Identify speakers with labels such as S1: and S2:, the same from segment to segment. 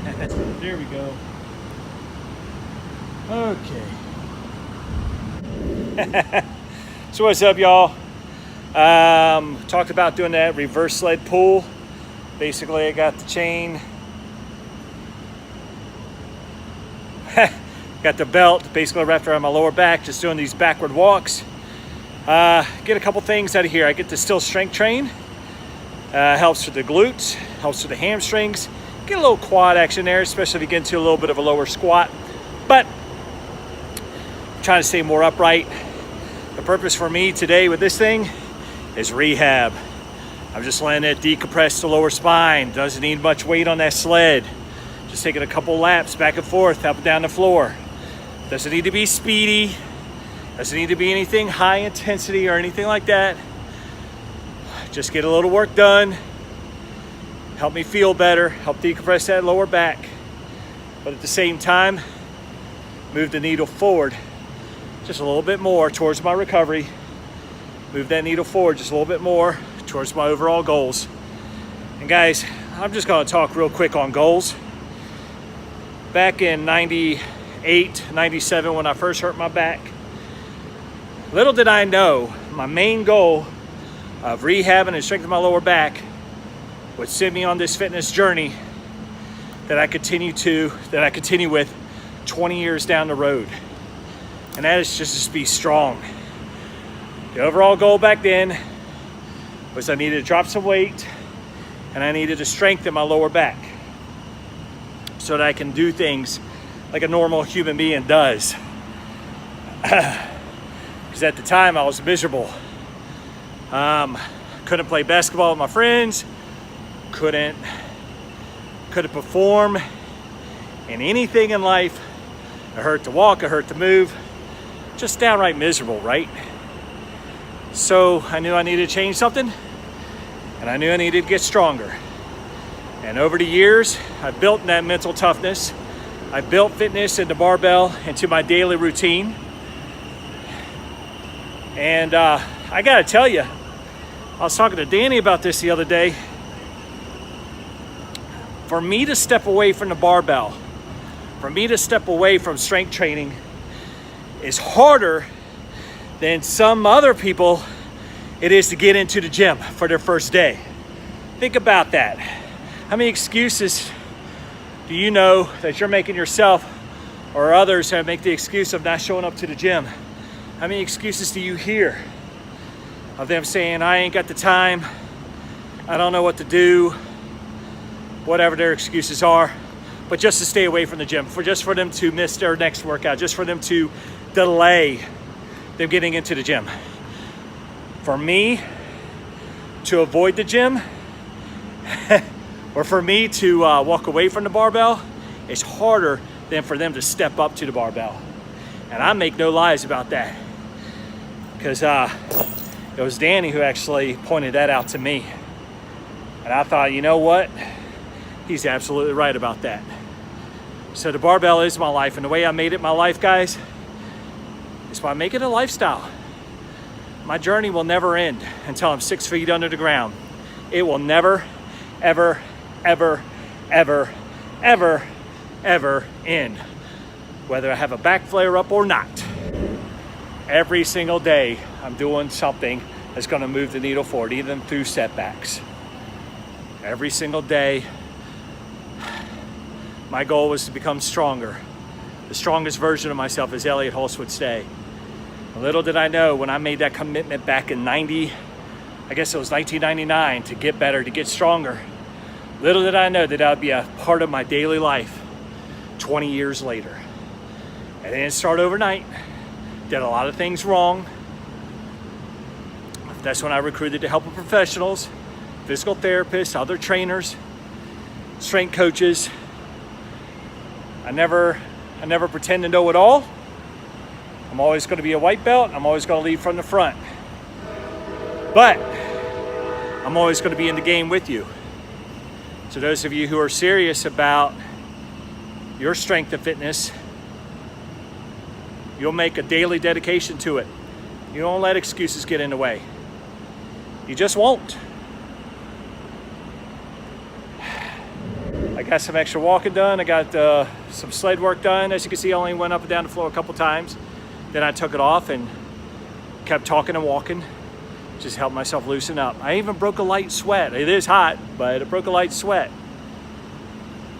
S1: There we go. Okay. So what's up, y'all? Talked about doing that reverse sled pull. Basically, I got the chain, got the belt basically wrapped around my lower back, just doing these backward walks. Get a couple things out of here. I get to still strength train. Helps with the glutes, helps with the hamstrings. Get a little quad action there, especially if you get into a little bit of a lower squat. But I'm trying to stay more upright. The purpose for me today with this thing is rehab. I'm just letting it decompress the lower spine. Doesn't need much weight on that sled. Just taking a couple laps back and forth, up and down the floor. Doesn't need to be speedy. Doesn't need to be anything high intensity or anything like that. Just get a little work done. Help me feel better. Help decompress that lower back. But at the same time, move the needle forward just a little bit more towards my recovery. Move that needle forward just a little bit more towards my overall goals. And guys, I'm just gonna talk real quick on goals. Back in 98, 97, when I first hurt my back, little did I know my main goal of rehabbing and strengthening my lower back would send me on this fitness journey that I continue with 20 years down the road. And that is just to be strong. The overall goal back then was I needed to drop some weight and I needed to strengthen my lower back so that I can do things like a normal human being does. Because at the time I was miserable. Couldn't play basketball with my friends, couldn't perform in anything in life. It hurt to walk, it hurt to move, just downright miserable, right? So I knew I needed to change something, and I knew I needed to get stronger. And over the years, I built that mental toughness. I built fitness and the barbell into my daily routine. And I gotta tell you, I was talking to Danny about this the other day. For me to step away from the barbell, for me to step away from strength training is harder than some other people it is to get into the gym for their first day. Think about that. How many excuses do you know that you're making yourself or others that make the excuse of not showing up to the gym? How many excuses do you hear of them saying, I ain't got the time, I don't know what to do, whatever their excuses are, but just to stay away from the gym, just for them to miss their next workout, just for them to delay them getting into the gym. For me to avoid the gym or for me to walk away from the barbell is harder than for them to step up to the barbell. And I make no lies about that, because it was Danny who actually pointed that out to me. And I thought, you know what? He's absolutely right about that. So the barbell is my life, and the way I made it my life, guys, is by making it a lifestyle. My journey will never end until I'm 6 feet under the ground. It will never, ever, ever, ever, ever, ever end, whether I have a back flare up or not. Every single day, I'm doing something that's gonna move the needle forward, even through setbacks. Every single day, my goal was to become stronger. The strongest version of myself, as Elliot Hulse would say. Little did I know when I made that commitment back in 1999, to get better, to get stronger. Little did I know that would be a part of my daily life 20 years later. And it didn't start overnight. Did a lot of things wrong. That's when I recruited the help of professionals, physical therapists, other trainers, strength coaches. I never pretend to know it all. I'm always going to be a white belt. I'm always going to lead from the front. But I'm always going to be in the game with you. So those of you who are serious about your strength and fitness, you'll make a daily dedication to it. You don't let excuses get in the way. You just won't. I got some extra walking done. I got some sled work done. As you can see, I only went up and down the floor a couple times. Then I took it off and kept talking and walking. Just helped myself loosen up. I even broke a light sweat. It is hot, but it broke a light sweat.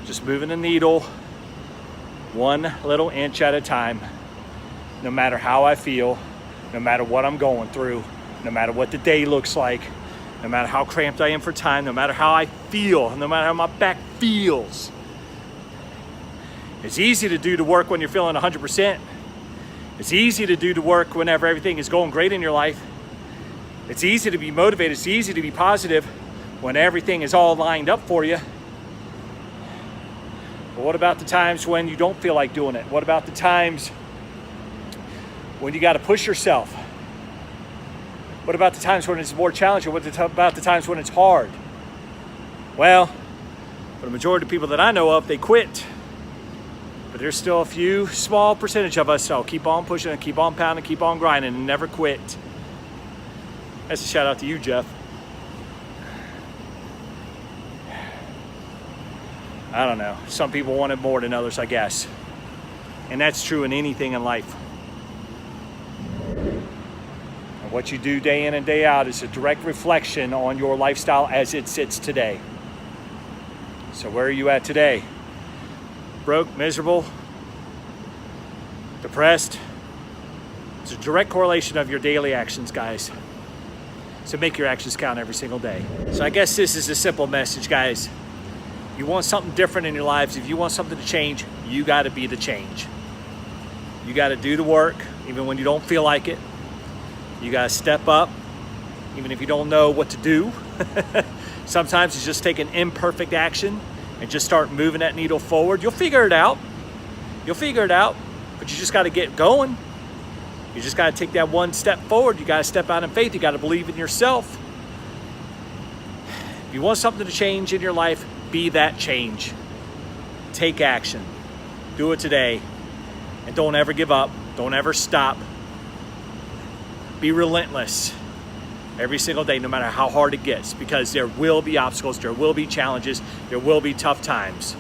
S1: Just moving the needle 1 little inch at a time. No matter how I feel, no matter what I'm going through, no matter what the day looks like, no matter how cramped I am for time, no matter how I feel, no matter how my back feels. It's easy to do the work when you're feeling 100%. It's easy to do the work whenever everything is going great in your life. It's easy to be motivated. It's easy to be positive when everything is all lined up for you. But what about the times when you don't feel like doing it? What about the times when you got to push yourself? What about the times when it's more challenging? What about the times when it's hard? Well, for the majority of people that I know of, they quit. But there's still a few small percentage of us, so keep on pushing and keep on pounding, keep on grinding and never quit. That's a shout out to you, Jeff. I don't know. Some people want it more than others, I guess. And that's true in anything in life. And what you do day in and day out is a direct reflection on your lifestyle as it sits today. So where are you at today? Broke, miserable, depressed? It's a direct correlation of your daily actions, guys. So make your actions count every single day. So I guess this is a simple message, guys. You want something different in your lives. If you want something to change, you got to be the change. You got to do the work, even when you don't feel like it. You got to step up, even if you don't know what to do. Sometimes it's just take an imperfect action and just start moving that needle forward. You'll figure it out. You'll figure it out, but you just got to get going. You just got to take that one step forward. You got to step out in faith. You got to believe in yourself. If you want something to change in your life, be that change. Take action. Do it today. And don't ever give up. Don't ever stop. Be relentless every single day, no matter how hard it gets, because there will be obstacles, there will be challenges, there will be tough times.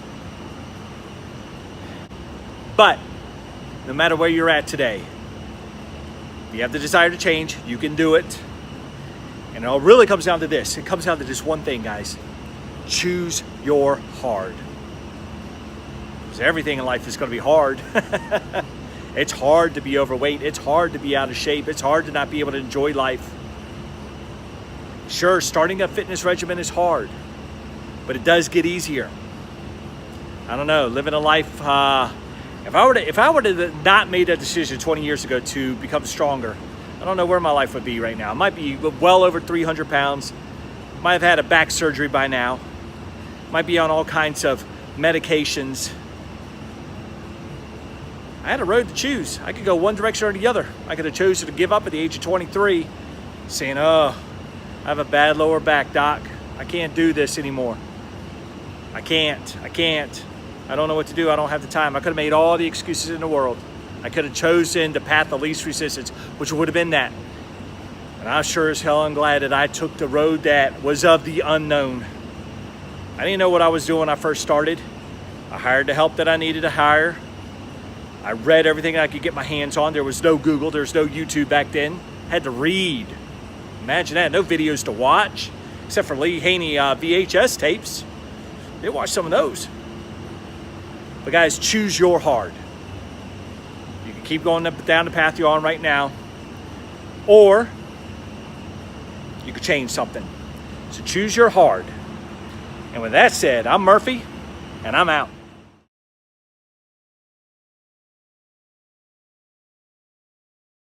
S1: But no matter where you're at today, if you have the desire to change, you can do it. And it all really comes down to this. It comes down to just one thing, guys. Choose your hard. Because everything in life is going to be hard. It's hard to be overweight. It's hard to be out of shape. It's hard to not be able to enjoy life. Sure, starting a fitness regimen is hard, but it does get easier. I don't know, living a life, if I were to not made that decision 20 years ago to become stronger, I don't know where my life would be right now. I might be well over 300 pounds, might have had a back surgery by now, might be on all kinds of medications. I had a road to choose. I could go one direction or the other. I could have chosen to give up at the age of 23, saying, oh, I have a bad lower back, doc. I can't do this anymore. I can't. I don't know what to do. I don't have the time. I could have made all the excuses in the world. I could have chosen the path of least resistance, which would have been that. And I sure as hell am glad that I took the road that was of the unknown. I didn't know what I was doing when I first started. I hired the help that I needed to hire. I read everything I could get my hands on. There was no Google. There was no YouTube back then. I had to read. Imagine that. No videos to watch, except for Lee Haney VHS tapes. They watch some of those. But guys, choose your hard. You can keep going down the path you're on right now, or you could change something. So choose your hard. And with that said, I'm Murphy, and I'm out.